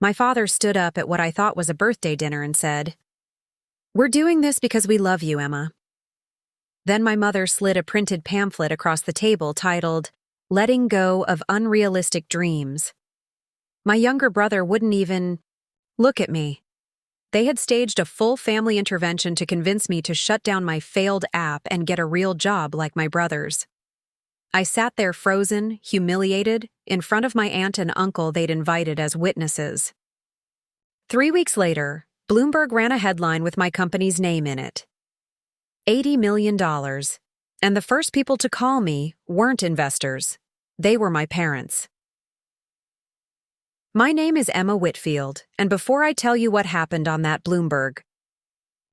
My father stood up at what I thought was a birthday dinner and said, "We're doing this because we love you, Emma." Then my mother slid a printed pamphlet across the table titled, "Letting Go of Unrealistic Dreams." My younger brother wouldn't even look at me. They had staged a full family intervention to convince me to shut down my failed app and get a real job like my brothers. I sat there frozen, humiliated, in front of my aunt and uncle they'd invited as witnesses. 3 weeks later, Bloomberg ran a headline with my company's name in it. $80 million. And the first people to call me weren't investors. They were my parents. My name is Emma Whitfield, and before I tell you what happened on that Bloomberg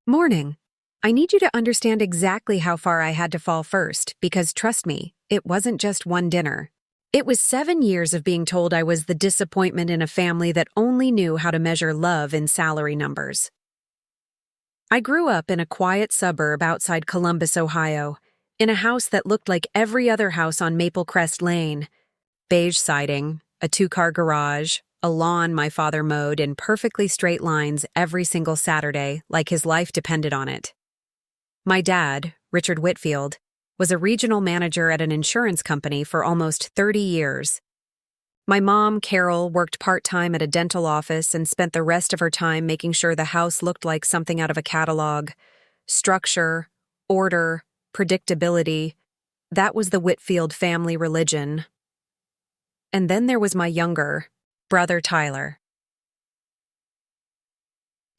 morning, I need you to understand exactly how far I had to fall first, because trust me, it wasn't just one dinner. It was 7 years of being told I was the disappointment in a family that only knew how to measure love in salary numbers. I grew up in a quiet suburb outside Columbus, Ohio, in a house that looked like every other house on Maple Crest Lane. Beige siding, a 2-car garage, a lawn my father mowed in perfectly straight lines every single Saturday, like his life depended on it. My dad, Richard Whitfield, was a regional manager at an insurance company for almost 30 years. My mom, Carol, worked part-time at a dental office and spent the rest of her time making sure the house looked like something out of a catalog. Structure, order, predictability. That was the Whitfield family religion. And then there was my younger brother, Tyler.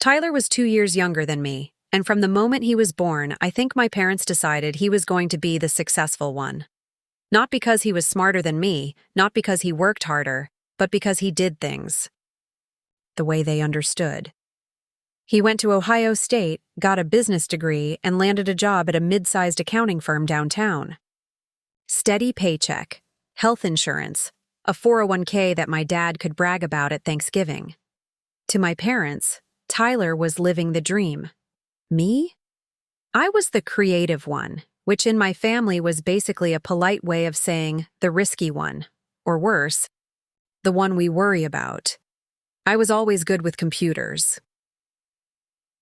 Tyler was 2 years younger than me, and from the moment he was born, I think my parents decided he was going to be the successful one. Not because he was smarter than me, not because he worked harder, but because he did things the way they understood. He went to Ohio State, got a business degree, and landed a job at a mid-sized accounting firm downtown. Steady paycheck, health insurance, a 401k that my dad could brag about at Thanksgiving. To my parents, Tyler was living the dream. Me? I was the creative one, which in my family was basically a polite way of saying the risky one, or worse, the one we worry about. I was always good with computers.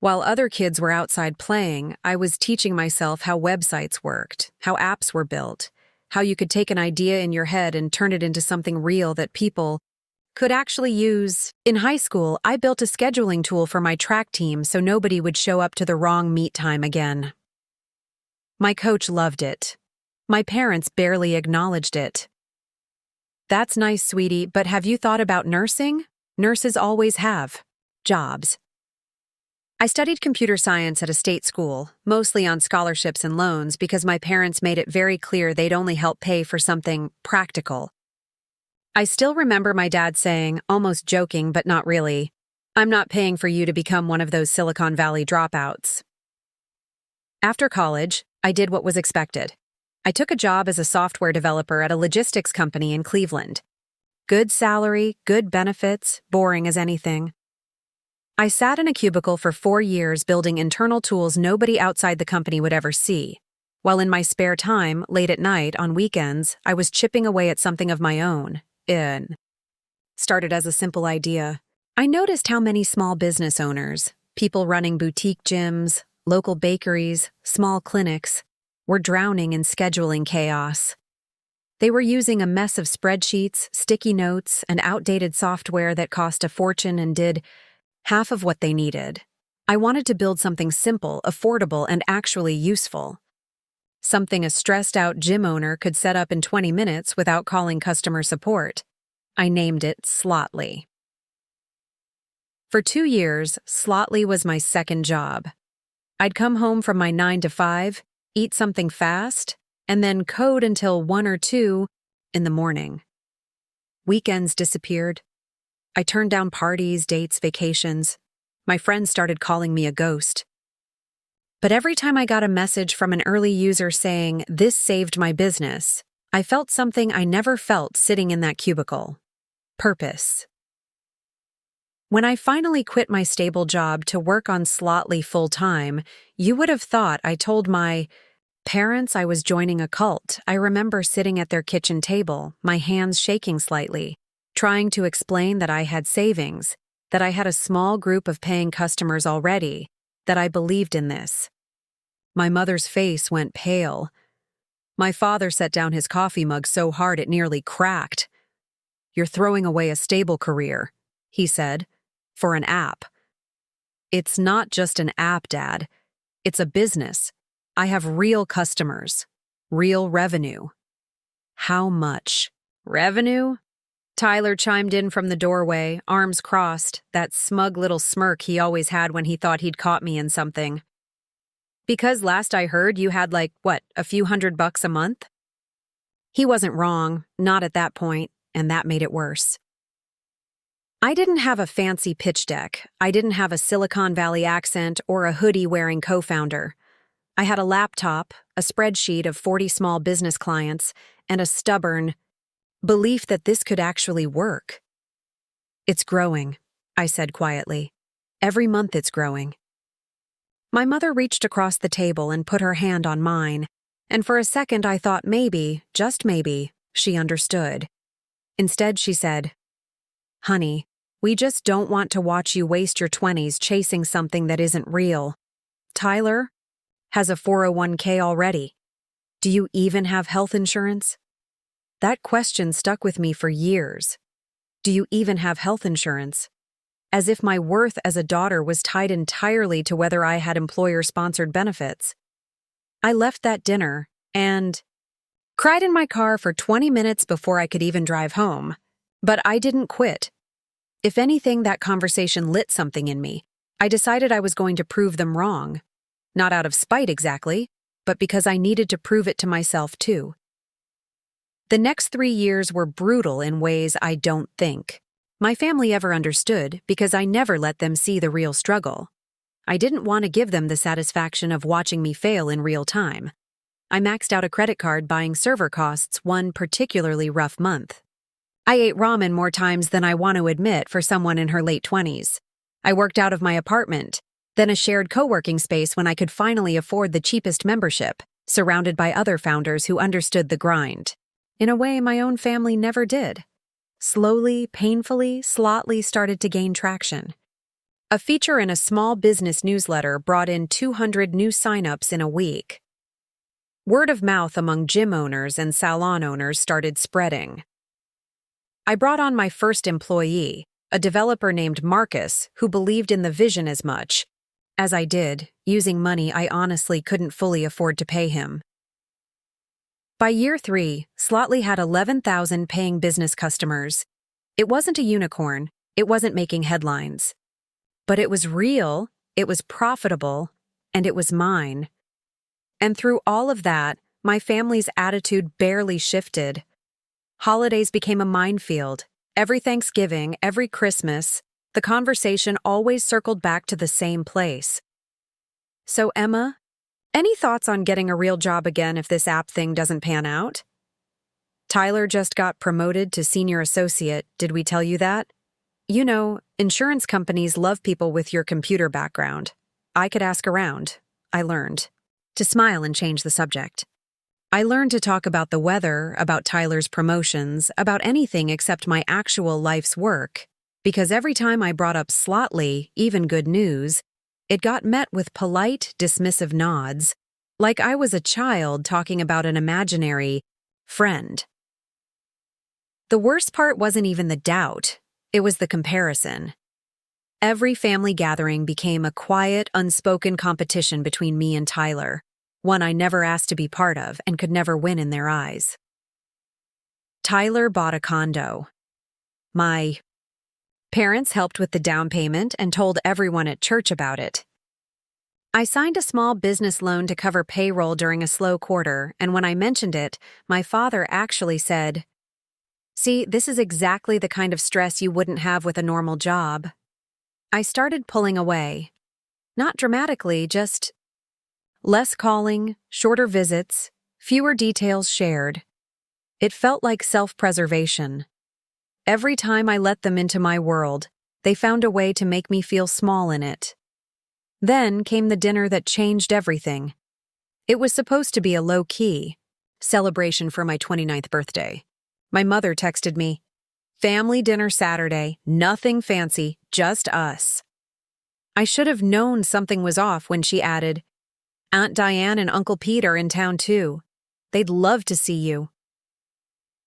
While other kids were outside playing, I was teaching myself how websites worked, how apps were built, how you could take an idea in your head and turn it into something real that people could actually use. In high school, I built a scheduling tool for my track team so nobody would show up to the wrong meet time again. My coach loved it. My parents barely acknowledged it. "That's nice, sweetie, but have you thought about nursing? Nurses always have jobs." I studied computer science at a state school, mostly on scholarships and loans because my parents made it very clear they'd only help pay for something practical. I still remember my dad saying, almost joking but not really, "I'm not paying for you to become one of those Silicon Valley dropouts." After college, I did what was expected. I took a job as a software developer at a logistics company in Cleveland. Good salary, good benefits, boring as anything. I sat in a cubicle for 4 years building internal tools nobody outside the company would ever see, while in my spare time, late at night, on weekends, I was chipping away at something of my own. Started as a simple idea. I noticed how many small business owners, people running boutique gyms, local bakeries, small clinics, were drowning in scheduling chaos. They were using a mess of spreadsheets, sticky notes, and outdated software that cost a fortune and did half of what they needed. I wanted to build something simple, affordable, and actually useful. Something a stressed-out gym owner could set up in 20 minutes without calling customer support. I named it Slotly. For 2 years, Slotly was my second job. I'd come home from my 9 to 5, eat something fast, and then code until 1 or 2 in the morning. Weekends disappeared. I turned down parties, dates, vacations. My friends started calling me a ghost. But every time I got a message from an early user saying, "This saved my business," I felt something I never felt sitting in that cubicle. Purpose. When I finally quit my stable job to work on Slotly full-time, you would have thought I told my parents I was joining a cult. I remember sitting at their kitchen table, my hands shaking slightly, trying to explain that I had savings, that I had a small group of paying customers already, that I believed in this. My mother's face went pale. My father set down his coffee mug so hard it nearly cracked. "You're throwing away a stable career," he said, "for an app." "It's not just an app, Dad. It's a business. I have real customers, real revenue." "How much?" "Revenue?" Tyler chimed in from the doorway, arms crossed, that smug little smirk he always had when he thought he'd caught me in something. "Because last I heard you had a few $100 a month?" He wasn't wrong, not at that point, and that made it worse. I didn't have a fancy pitch deck. I didn't have a Silicon Valley accent or a hoodie-wearing co-founder. I had a laptop, a spreadsheet of 40 small business clients, and a stubborn belief that this could actually work. "It's growing," I said quietly. "Every month it's growing." My mother reached across the table and put her hand on mine, and for a second I thought maybe, just maybe, she understood. Instead, she said, "Honey, we just don't want to watch you waste your 20s chasing something that isn't real. Tyler has a 401k already. Do you even have health insurance?" That question stuck with me for years. Do you even have health insurance? As if my worth as a daughter was tied entirely to whether I had employer-sponsored benefits. I left that dinner and cried in my car for 20 minutes before I could even drive home. But I didn't quit. If anything, that conversation lit something in me. I decided I was going to prove them wrong. Not out of spite exactly, but because I needed to prove it to myself too. The next 3 years were brutal in ways I don't think my family ever understood, because I never let them see the real struggle. I didn't want to give them the satisfaction of watching me fail in real time. I maxed out a credit card buying server costs one particularly rough month. I ate ramen more times than I want to admit for someone in her late 20s. I worked out of my apartment, then a shared co-working space when I could finally afford the cheapest membership, surrounded by other founders who understood the grind. In a way my own family never did. Slowly, painfully, Slotly started to gain traction. A feature in a small business newsletter brought in 200 new signups in a week. Word of mouth among gym owners and salon owners started spreading. I brought on my first employee, a developer named Marcus, who believed in the vision as much as I did, using money I honestly couldn't fully afford to pay him. By year 3, Slotly had 11,000 paying business customers. It wasn't a unicorn, it wasn't making headlines. But it was real, it was profitable, and it was mine. And through all of that, my family's attitude barely shifted. Holidays became a minefield. Every Thanksgiving, every Christmas, the conversation always circled back to the same place. "So, Emma, any thoughts on getting a real job again if this app thing doesn't pan out? Tyler just got promoted to senior associate, did we tell you that? You know, insurance companies love people with your computer background. I could ask around. I learned to smile and change the subject. I learned to talk about the weather, about Tyler's promotions, about anything except my actual life's work, because every time I brought up Slotly, even good news, it got met with polite, dismissive nods, like I was a child talking about an imaginary friend. The worst part wasn't even the doubt, it was the comparison. Every family gathering became a quiet, unspoken competition between me and Tyler, one I never asked to be part of and could never win in their eyes. Tyler bought a condo. My parents helped with the down payment and told everyone at church about it. I signed a small business loan to cover payroll during a slow quarter, and when I mentioned it, my father actually said, "See, this is exactly the kind of stress you wouldn't have with a normal job." I started pulling away. Not dramatically, just less calling, shorter visits, fewer details shared. It felt like self-preservation. Every time I let them into my world, they found a way to make me feel small in it. Then came the dinner that changed everything. It was supposed to be a low-key celebration for my 29th birthday. My mother texted me, Family dinner Saturday, nothing fancy, just us. I should have known something was off when she added, Aunt Diane and Uncle Pete are in town too. They'd love to see you.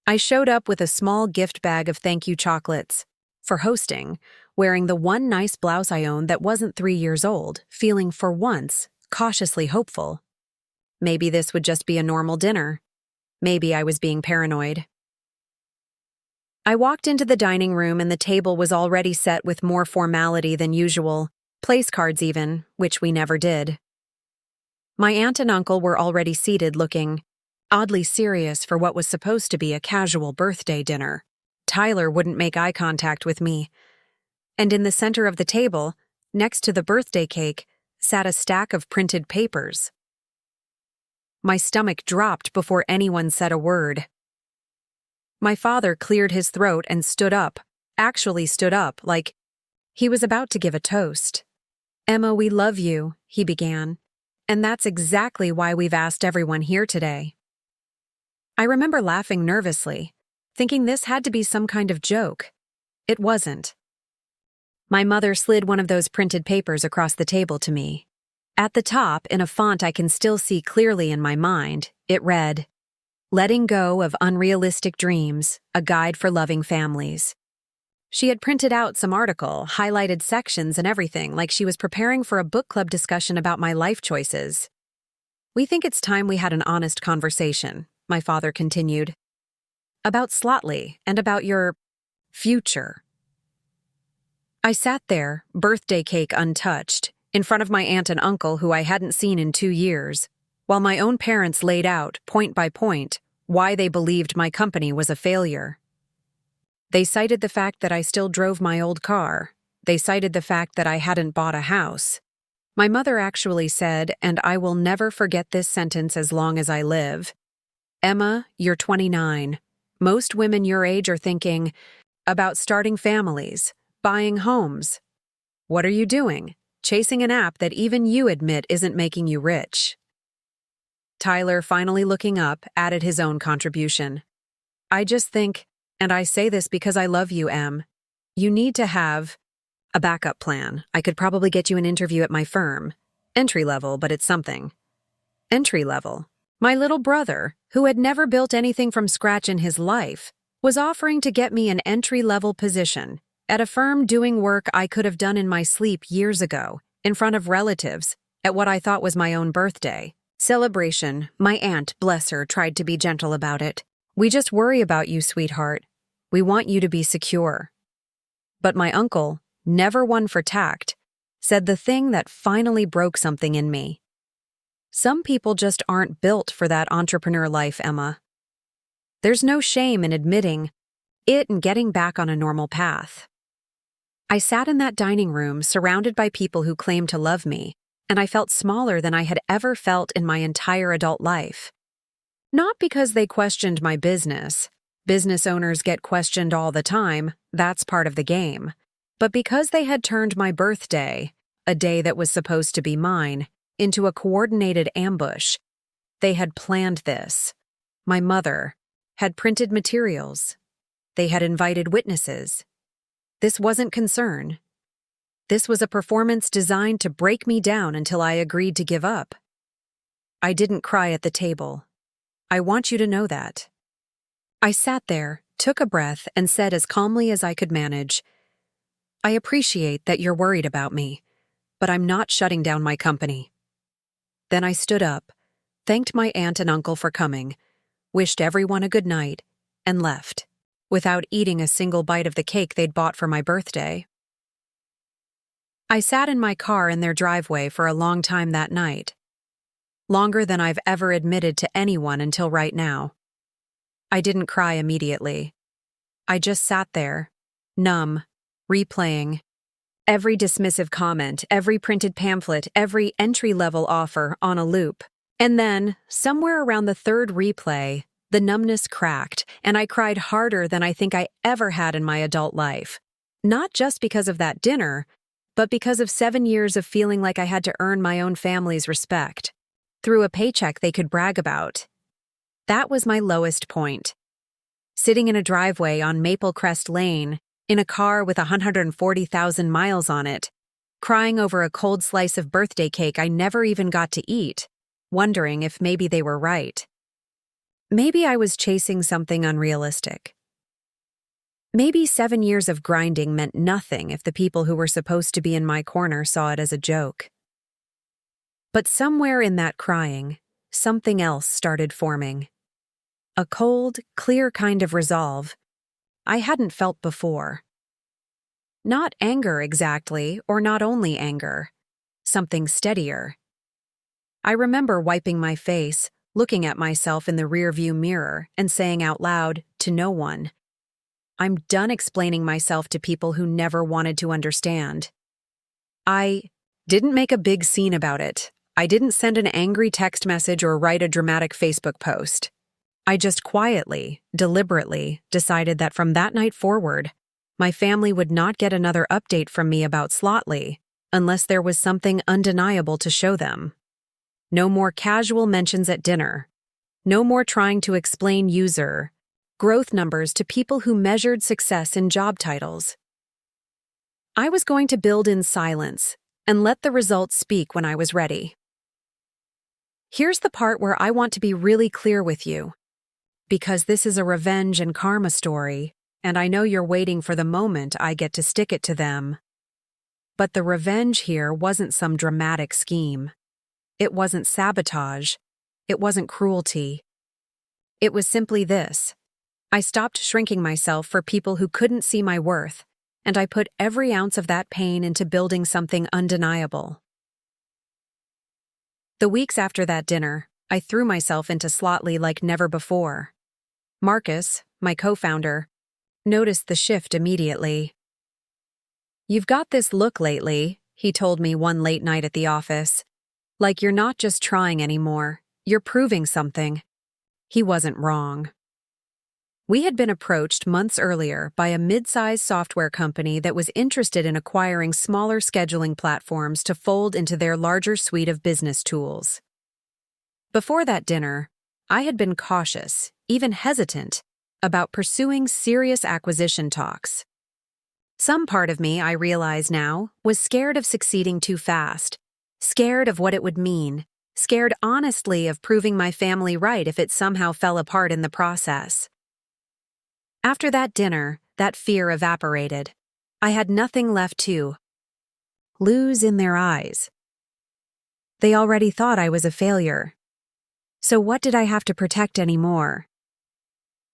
I showed up with a small gift bag of thank you chocolates for hosting, wearing the one nice blouse I owned that wasn't 3 years old, feeling for once cautiously hopeful. Maybe this would just be a normal dinner. Maybe I was being paranoid. I walked into the dining room and the table was already set with more formality than usual, place cards even, which we never did. My aunt and uncle were already seated looking oddly serious for what was supposed to be a casual birthday dinner. Tyler wouldn't make eye contact with me. And in the center of the table, next to the birthday cake, sat a stack of printed papers. My stomach dropped before anyone said a word. My father cleared his throat and stood up, actually stood up, like he was about to give a toast. Emma, we love you, he began, and that's exactly why we've asked everyone here today. I remember laughing nervously, thinking this had to be some kind of joke. It wasn't. My mother slid one of those printed papers across the table to me. At the top, in a font I can still see clearly in my mind, it read, Letting Go of Unrealistic Dreams, A Guide for Loving Families. She had printed out some article, highlighted sections and everything, like she was preparing for a book club discussion about my life choices. We think it's time we had an honest conversation, my father continued. About Slotley and about your future. I sat there, birthday cake untouched, in front of my aunt and uncle who I hadn't seen in 2 years, while my own parents laid out, point by point, why they believed my company was a failure. They cited the fact that I still drove my old car. They cited the fact that I hadn't bought a house. My mother actually said, and I will never forget this sentence as long as I live, Emma, you're 29. Most women your age are thinking about starting families, buying homes. What are you doing? Chasing an app that even you admit isn't making you rich. Tyler, finally looking up, added his own contribution. I just think, and I say this because I love you, Em, you need to have a backup plan. I could probably get you an interview at my firm. Entry level, but it's something. Entry level. My little brother, who had never built anything from scratch in his life, was offering to get me an entry-level position at a firm doing work I could have done in my sleep years ago, in front of relatives, at what I thought was my own birthday. Celebration. My aunt, bless her, tried to be gentle about it. We just worry about you, sweetheart. We want you to be secure. But my uncle, never one for tact, said the thing that finally broke something in me. Some people just aren't built for that entrepreneur life, Emma. There's no shame in admitting it and getting back on a normal path. I sat in that dining room surrounded by people who claimed to love me, and I felt smaller than I had ever felt in my entire adult life. Not because they questioned my business. Business owners get questioned all the time, that's part of the game. But because they had turned my birthday, a day that was supposed to be mine, into a coordinated ambush. They had planned this. My mother had printed materials. They had invited witnesses. This wasn't concern. This was a performance designed to break me down until I agreed to give up. I didn't cry at the table. I want you to know that. I sat there, took a breath, and said as calmly as I could manage, I appreciate that you're worried about me, but I'm not shutting down my company. Then I stood up, thanked my aunt and uncle for coming, wished everyone a good night, and left, without eating a single bite of the cake they'd bought for my birthday. I sat in my car in their driveway for a long time that night. Longer than I've ever admitted to anyone until right now. I didn't cry immediately. I just sat there, numb, replaying every dismissive comment, every printed pamphlet, every entry-level offer on a loop. And then, somewhere around the third replay, the numbness cracked, and I cried harder than I think I ever had in my adult life. Not just because of that dinner, but because of 7 years of feeling like I had to earn my own family's respect, through a paycheck they could brag about. That was my lowest point. sitting in a driveway on Maple Crest Lane, in a car with 140,000 miles on it, crying over a cold slice of birthday cake I never even got to eat, wondering if maybe they were right. Maybe I was chasing something unrealistic. Maybe 7 years of grinding meant nothing if the people who were supposed to be in my corner saw it as a joke. But somewhere in that crying, something else started forming. A cold, clear kind of resolve I hadn't felt before. Not anger exactly, or not only anger. Something steadier. I remember wiping my face, looking at myself in the rearview mirror, and saying out loud, to no one, I'm done explaining myself to people who never wanted to understand. I didn't make a big scene about it. I didn't send an angry text message or write a dramatic Facebook post. I just quietly, deliberately decided that from that night forward, my family would not get another update from me about Slotley unless there was something undeniable to show them. No more casual mentions at dinner. No more trying to explain user growth numbers to people who measured success in job titles. I was going to build in silence and let the results speak when I was ready. Here's the part where I want to be really clear with you, because this is a revenge and karma story, and I know you're waiting for the moment I get to stick it to them. But the revenge here wasn't some dramatic scheme. It wasn't sabotage. It wasn't cruelty. It was simply this. I stopped shrinking myself for people who couldn't see my worth, and I put every ounce of that pain into building something undeniable. The weeks after that dinner, I threw myself into Slotley like never before. Marcus, my co-founder, noticed the shift immediately. You've got this look lately, he told me one late night at the office. Like you're not just trying anymore, you're proving something. He wasn't wrong. We had been approached months earlier by a mid-sized software company that was interested in acquiring smaller scheduling platforms to fold into their larger suite of business tools. Before that dinner, I had been cautious, even hesitant, about pursuing serious acquisition talks. Some part of me, I realize now, was scared of succeeding too fast, scared of what it would mean, scared honestly of proving my family right if it somehow fell apart in the process. After that dinner, that fear evaporated. I had nothing left to lose in their eyes. They already thought I was a failure. So what did I have to protect anymore?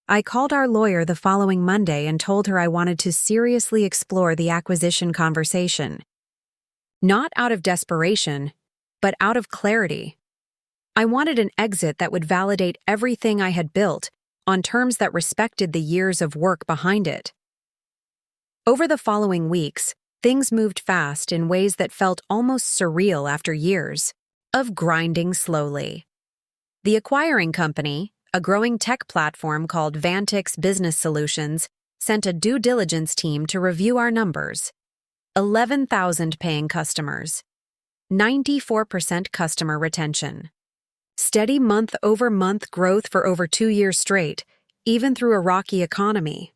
I called our lawyer the following Monday and told her I wanted to seriously explore the acquisition conversation. Not out of desperation, but out of clarity. I wanted an exit that would validate everything I had built on terms that respected the years of work behind it. Over the following weeks, things moved fast in ways that felt almost surreal after years of grinding slowly. The acquiring company, a growing tech platform called Vantix Business Solutions, sent a due diligence team to review our numbers. 11,000 paying customers. 94% customer retention. Steady month-over-month growth for over 2 years straight, even through a rocky economy.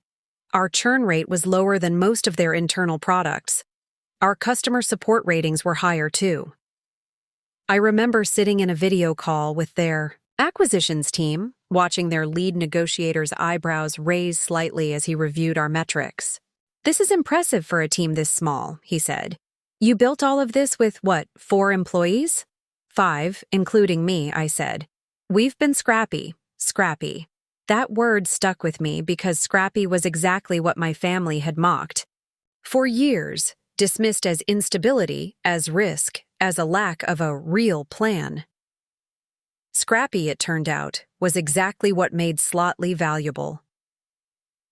Our churn rate was lower than most of their internal products. Our customer support ratings were higher too. I remember sitting in a video call with their acquisitions team, watching their lead negotiator's eyebrows raise slightly as he reviewed our metrics. This is impressive for a team this small, he said. You built all of this with, 4 employees? 5, including me, I said. We've been scrappy. That word stuck with me because scrappy was exactly what my family had mocked. For years, dismissed as instability, as risk, as a lack of a real plan. Scrappy, it turned out, was exactly what made Slotley valuable.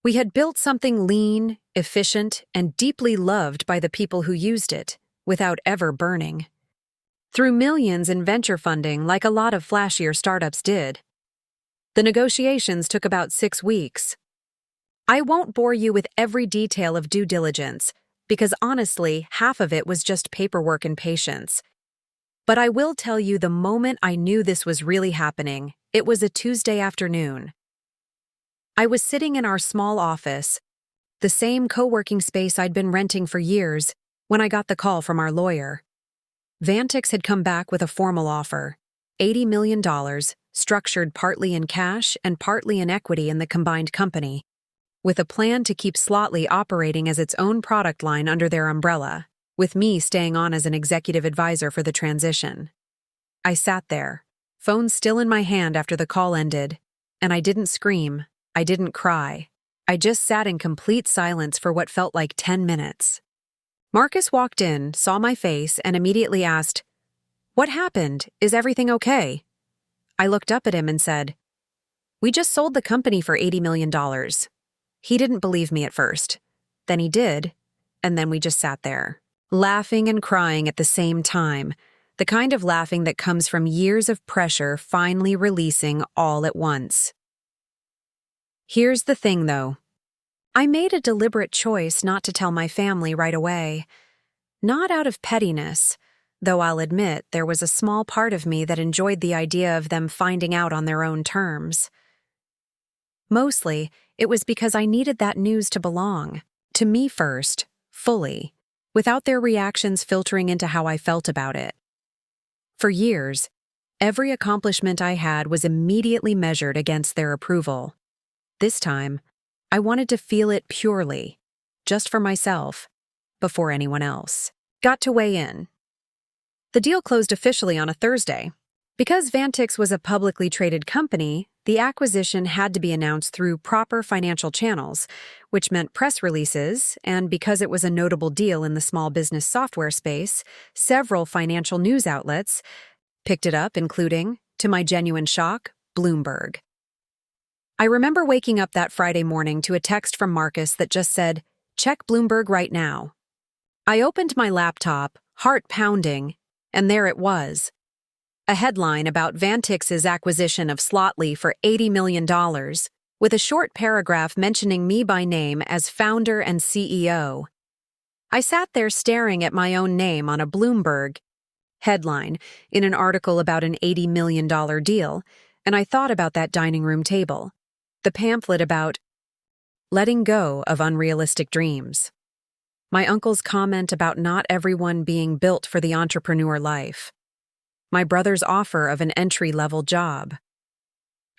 We had built something lean, efficient, and deeply loved by the people who used it, without ever burning. Through millions in venture funding like a lot of flashier startups did. The negotiations took about 6 weeks. I won't bore you with every detail of due diligence, because honestly, half of it was just paperwork and patience. But I will tell you the moment I knew this was really happening, it was a Tuesday afternoon. I was sitting in our small office, the same co-working space I'd been renting for years, when I got the call from our lawyer. Vantix had come back with a formal offer, $80 million, structured partly in cash and partly in equity in the combined company, with a plan to keep Slotly operating as its own product line under their umbrella, with me staying on as an executive advisor for the transition. I sat there, phone still in my hand after the call ended, and I didn't scream, I didn't cry. I just sat in complete silence for what felt like 10 minutes. Marcus walked in, saw my face, and immediately asked, "What happened? Is everything okay?" I looked up at him and said, "We just sold the company for $80 million. He didn't believe me at first. Then he did, and then we just sat there, laughing and crying at the same time, the kind of laughing that comes from years of pressure finally releasing all at once. Here's the thing, though. I made a deliberate choice not to tell my family right away. Not out of pettiness, though I'll admit there was a small part of me that enjoyed the idea of them finding out on their own terms. Mostly, it was because I needed that news to belong, to me first, fully, without their reactions filtering into how I felt about it. For years, every accomplishment I had was immediately measured against their approval. This time, I wanted to feel it purely, just for myself, before anyone else. Got to weigh in. The deal closed officially on a Thursday. Because Vantix was a publicly traded company, the acquisition had to be announced through proper financial channels, which meant press releases, and because it was a notable deal in the small business software space, several financial news outlets picked it up, including, to my genuine shock, Bloomberg. I remember waking up that Friday morning to a text from Marcus that just said, "Check Bloomberg right now." I opened my laptop, heart pounding, and there it was. A headline about Vantix's acquisition of Slotly for $80 million, with a short paragraph mentioning me by name as founder and CEO. I sat there staring at my own name on a Bloomberg headline in an article about an $80 million deal, and I thought about that dining room table, the pamphlet about letting go of unrealistic dreams, my uncle's comment about not everyone being built for the entrepreneur life, my brother's offer of an entry-level job.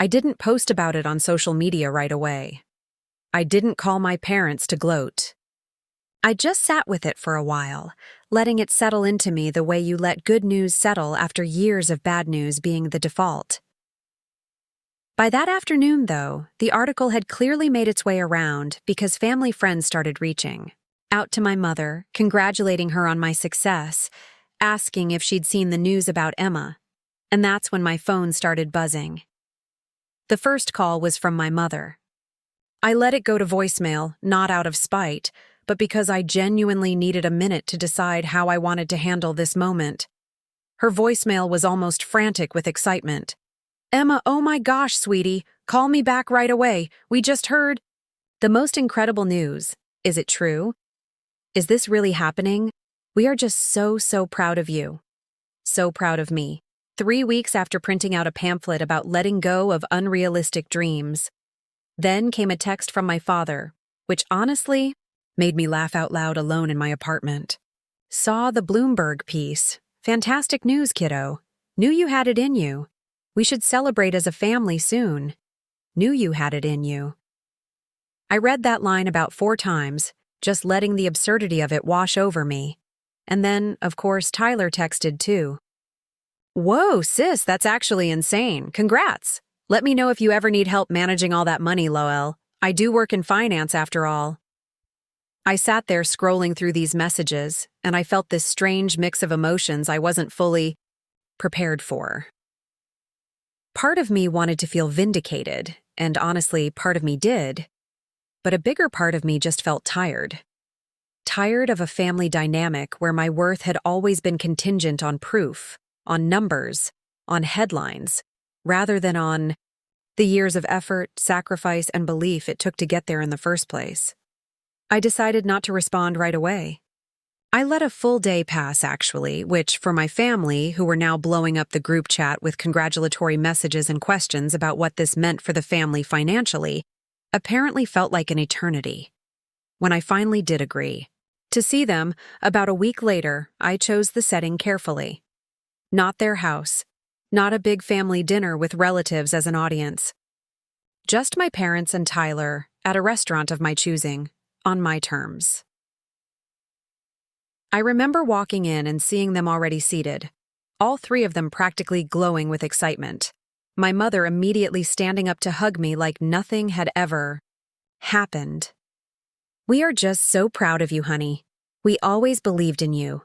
I didn't post about it on social media right away. I didn't call my parents to gloat. I just sat with it for a while, letting it settle into me the way you let good news settle after years of bad news being the default. By that afternoon, though, the article had clearly made its way around because family friends started reaching out to my mother, congratulating her on my success, asking if she'd seen the news about Emma, and that's when my phone started buzzing. The first call was from my mother. I let it go to voicemail, not out of spite, but because I genuinely needed a minute to decide how I wanted to handle this moment. Her voicemail was almost frantic with excitement. "Emma, oh my gosh, sweetie, call me back right away. We just heard the most incredible news. Is it true? Is this really happening? We are just so proud of you." So proud of me. 3 weeks after printing out a pamphlet about letting go of unrealistic dreams. Then came a text from my father, which honestly made me laugh out loud alone in my apartment. "Saw the Bloomberg piece. Fantastic news, kiddo. Knew you had it in you. We should celebrate as a family soon. Knew you had it in you." I read that line about 4 times, just letting the absurdity of it wash over me. And then, of course, Tyler texted too. "Whoa, sis, that's actually insane. Congrats. Let me know if you ever need help managing all that money, Loel. I do work in finance after all." I sat there scrolling through these messages, and I felt this strange mix of emotions I wasn't fully prepared for. Part of me wanted to feel vindicated, and honestly, part of me did. But a bigger part of me just felt tired. Tired of a family dynamic where my worth had always been contingent on proof, on numbers, on headlines, rather than on the years of effort, sacrifice, and belief it took to get there in the first place. I decided not to respond right away. I let a full day pass, actually, which, for my family, who were now blowing up the group chat with congratulatory messages and questions about what this meant for the family financially, apparently felt like an eternity. When I finally did agree to see them, about a week later, I chose the setting carefully. Not their house, not a big family dinner with relatives as an audience. Just my parents and Tyler at a restaurant of my choosing, on my terms. I remember walking in and seeing them already seated, all three of them practically glowing with excitement. My mother immediately standing up to hug me like nothing had ever happened. "We are just so proud of you, honey. We always believed in you."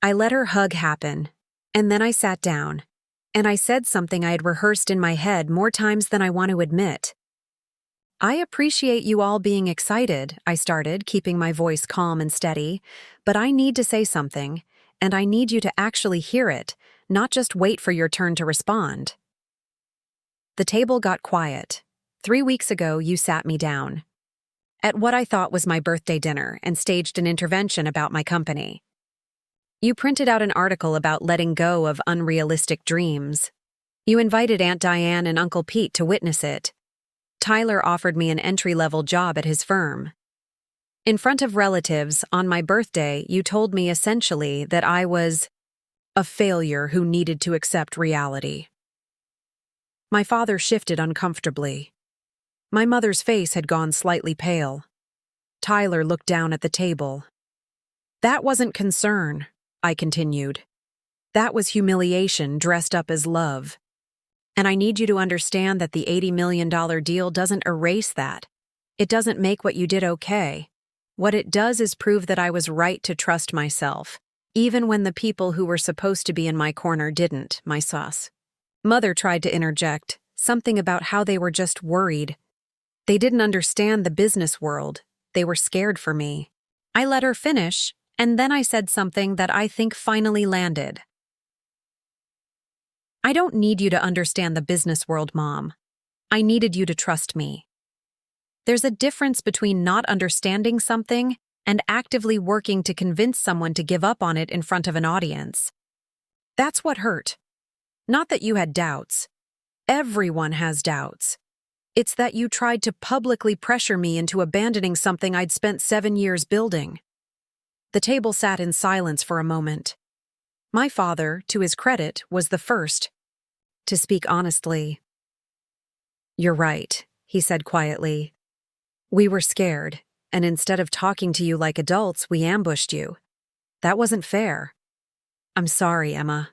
I let her hug happen, and then I sat down, and I said something I had rehearsed in my head more times than I want to admit. "I appreciate you all being excited," I started, keeping my voice calm and steady, "but I need to say something, and I need you to actually hear it, not just wait for your turn to respond." The table got quiet. 3 weeks ago, you sat me down at what I thought was my birthday dinner and staged an intervention about my company. You printed out an article about letting go of unrealistic dreams. You invited Aunt Diane and Uncle Pete to witness it. Tyler offered me an entry-level job at his firm. In front of relatives, on my birthday, you told me essentially that I was a failure who needed to accept reality. My father shifted uncomfortably. My mother's face had gone slightly pale. Tyler looked down at the table. "That wasn't concern," I continued. "That was humiliation dressed up as love. And I need you to understand that the $80 million deal doesn't erase that. It doesn't make what you did okay. What it does is prove that I was right to trust myself, even when the people who were supposed to be in my corner didn't, my sus." Mother tried to interject, something about how they were just worried. They didn't understand the business world. They were scared for me. I let her finish, and then I said something that I think finally landed. "I don't need you to understand the business world, Mom. I needed you to trust me. There's a difference between not understanding something and actively working to convince someone to give up on it in front of an audience. That's what hurt. Not that you had doubts. Everyone has doubts. It's that you tried to publicly pressure me into abandoning something I'd spent 7 years building." The table sat in silence for a moment. My father, to his credit, was the first to speak honestly. "You're right," he said quietly. "We were scared, and instead of talking to you like adults, we ambushed you. That wasn't fair. I'm sorry, Emma."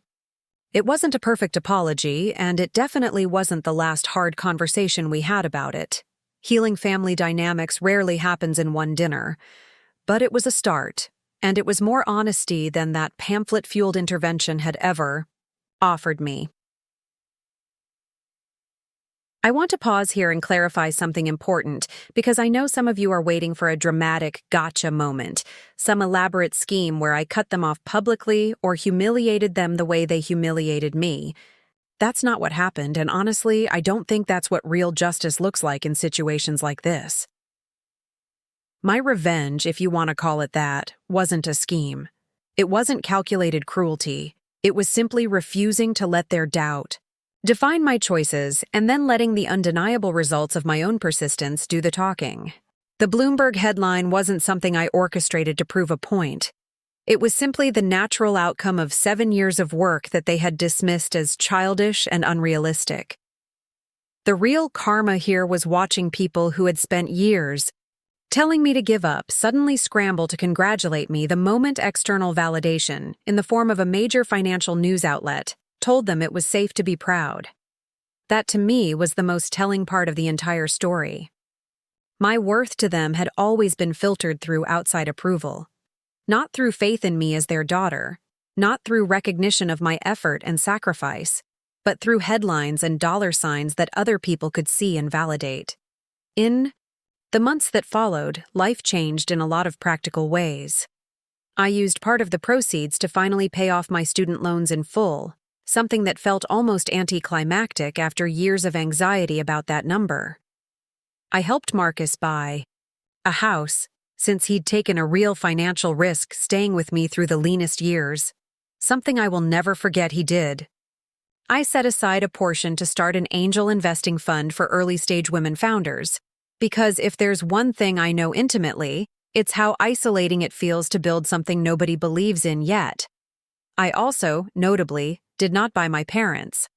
It wasn't a perfect apology, and it definitely wasn't the last hard conversation we had about it. Healing family dynamics rarely happens in one dinner. But it was a start, and it was more honesty than that pamphlet-fueled intervention had ever offered me. I want to pause here and clarify something important, because I know some of you are waiting for a dramatic gotcha moment, some elaborate scheme where I cut them off publicly or humiliated them the way they humiliated me. That's not what happened, and honestly, I don't think that's what real justice looks like in situations like this. My revenge, if you want to call it that, wasn't a scheme. It wasn't calculated cruelty. It was simply refusing to let their doubt define my choices, and then letting the undeniable results of my own persistence do the talking. The Bloomberg headline wasn't something I orchestrated to prove a point. It was simply the natural outcome of 7 years of work that they had dismissed as childish and unrealistic. The real karma here was watching people who had spent years telling me to give up suddenly scramble to congratulate me the moment external validation, in the form of a major financial news outlet, told them it was safe to be proud. That, to me, was the most telling part of the entire story. My worth to them had always been filtered through outside approval. Not through faith in me as their daughter, not through recognition of my effort and sacrifice, but through headlines and dollar signs that other people could see and validate. In the months that followed, life changed in a lot of practical ways. I used part of the proceeds to finally pay off my student loans in full, something that felt almost anticlimactic after years of anxiety about that number. I helped Marcus buy a house, since he'd taken a real financial risk staying with me through the leanest years, something I will never forget he did. I set aside a portion to start an angel investing fund for early-stage women founders. Because if there's one thing I know intimately, it's how isolating it feels to build something nobody believes in yet. I also, notably, did not buy my parents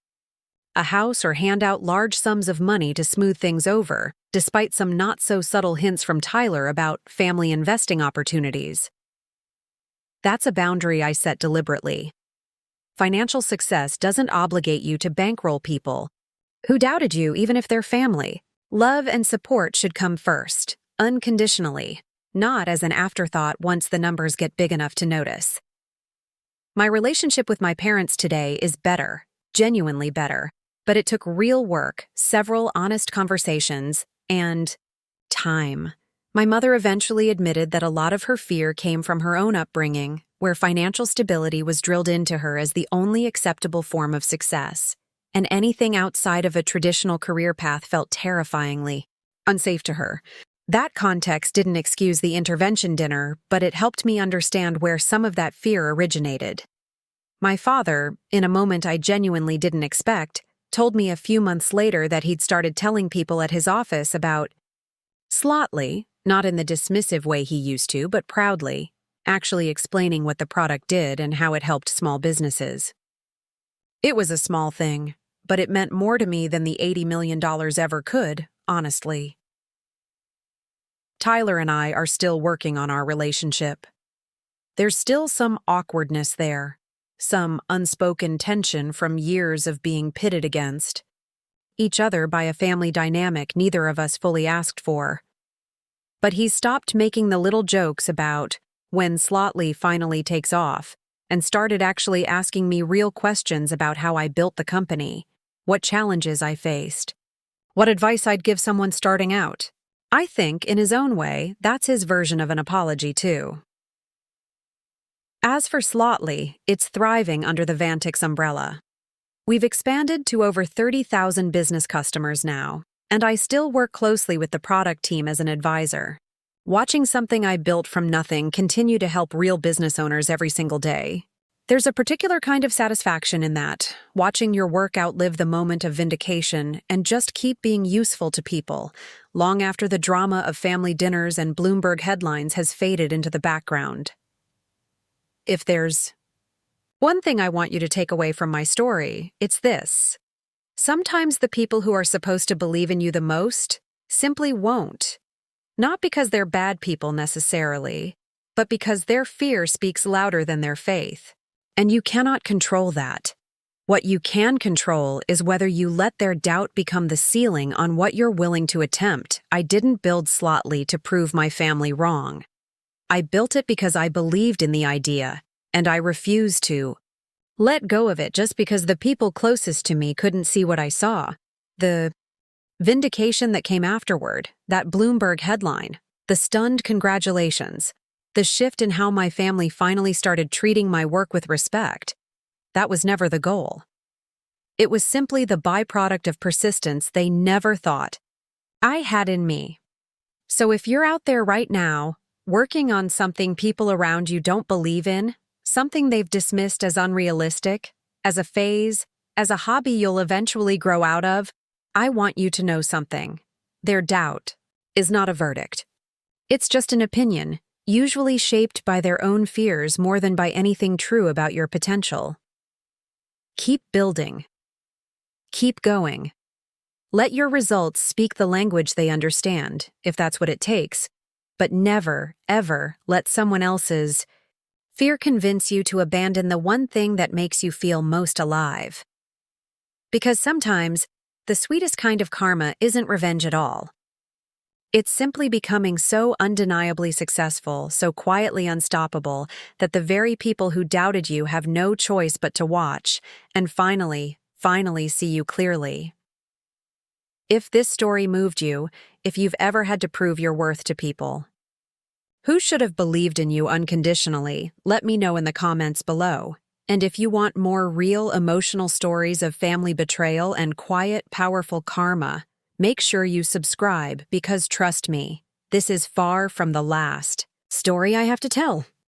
a house or hand out large sums of money to smooth things over, despite some not-so-subtle hints from Tyler about family investing opportunities. That's a boundary I set deliberately. Financial success doesn't obligate you to bankroll people who doubted you even if they're family. Love and support should come first, unconditionally, not as an afterthought once the numbers get big enough to notice. My relationship with my parents today is better, genuinely better, but it took real work, several honest conversations, and time. My mother eventually admitted that a lot of her fear came from her own upbringing, where financial stability was drilled into her as the only acceptable form of success, and anything outside of a traditional career path felt terrifyingly unsafe to her. That context didn't excuse the intervention dinner, but it helped me understand where some of that fear originated. My father, in a moment I genuinely didn't expect, told me a few months later that he'd started telling people at his office about Slotly, not in the dismissive way he used to, but proudly, actually explaining what the product did and how it helped small businesses. It was a small thing, but it meant more to me than the $80 million ever could, honestly. Tyler and I are still working on our relationship. There's still some awkwardness there, some unspoken tension from years of being pitted against each other by a family dynamic neither of us fully asked for. But he's stopped making the little jokes about when Slotly finally takes off and started actually asking me real questions about how I built the company, what challenges I faced, what advice I'd give someone starting out. I think, in his own way, that's his version of an apology, too. As for Slotly, it's thriving under the Vantix umbrella. We've expanded to over 30,000 business customers now, and I still work closely with the product team as an advisor. Watching something I built from nothing continue to help real business owners every single day. There's a particular kind of satisfaction in that, watching your work outlive the moment of vindication and just keep being useful to people, long after the drama of family dinners and Bloomberg headlines has faded into the background. If there's one thing I want you to take away from my story, it's this. Sometimes the people who are supposed to believe in you the most simply won't. Not because they're bad people necessarily, but because their fear speaks louder than their faith. And you cannot control that. What you can control is whether you let their doubt become the ceiling on what you're willing to attempt. I didn't build Slotly to prove my family wrong. I built it because I believed in the idea, and I refused to let go of it just because the people closest to me couldn't see what I saw. The vindication that came afterward, that Bloomberg headline, the stunned congratulations, the shift in how my family finally started treating my work with respect, that was never the goal. It was simply the byproduct of persistence they never thought I had in me. So if you're out there right now, working on something people around you don't believe in, something they've dismissed as unrealistic, as a phase, as a hobby you'll eventually grow out of, I want you to know something. Their doubt is not a verdict. It's just an opinion, usually shaped by their own fears more than by anything true about your potential. Keep building. Keep going. Let your results speak the language they understand, if that's what it takes, but never, ever let someone else's fear convince you to abandon the one thing that makes you feel most alive. Because sometimes, the sweetest kind of karma isn't revenge at all. It's simply becoming so undeniably successful, so quietly unstoppable, that the very people who doubted you have no choice but to watch, and finally see you clearly. If this story moved you, if you've ever had to prove your worth to people who should have believed in you unconditionally, let me know in the comments below. And if you want more real emotional stories of family betrayal and quiet, powerful karma, make sure you subscribe because trust me, this is far from the last story I have to tell.